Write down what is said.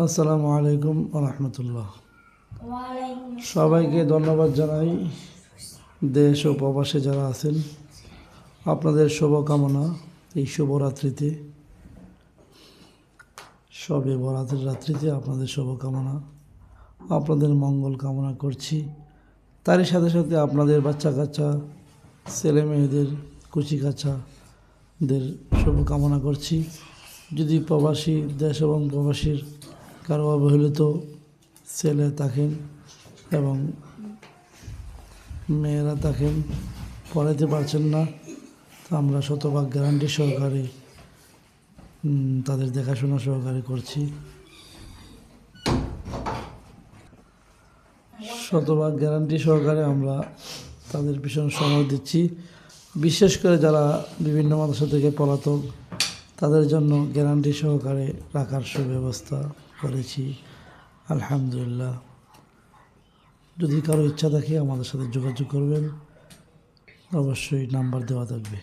আসসালামু আলাইকুম রহমতুল্লাহ। ওয়ালাইকুম সবাইকে ধন্যবাদ জানাই। দেশ ও প্রবাসে যারা আছেন, আপনাদের শুভকামনা। এই শুভরাত্রিতে, সবে বরাতের রাত্রিতে আপনাদের শুভকামনা, আপনাদের মঙ্গল কামনা করছি। তারই সাথে সাথে আপনাদের বাচ্চা কাচ্চা, ছেলে মেয়েদের, কুচি কাচ্চাদের শুভকামনা করছি। যদি প্রবাসী দেশ এবং প্রবাসীর কারো অবহেলিত ছেলে থাকেন এবং মেয়েরা থাকেন, পড়াইতে পারছেন না, তো আমরা শতভাগ গ্যারান্টি সহকারে তাদের দেখাশোনা সহকারে করছি। শতভাগ গ্যারান্টি সহকারে আমরা তাদের পিছনে সময় দিচ্ছি। বিশেষ করে যারা বিভিন্ন মাদ্রাসা থেকে পলাতক, তাদের জন্য গ্যারান্টি সহকারে রাখার সুব্যবস্থা করেছি আলহামদুলিল্লাহ। যদি কারো ইচ্ছা থাকে আমাদের সাথে যোগাযোগ করবেন, অবশ্যই নাম্বার দেওয়া থাকবে।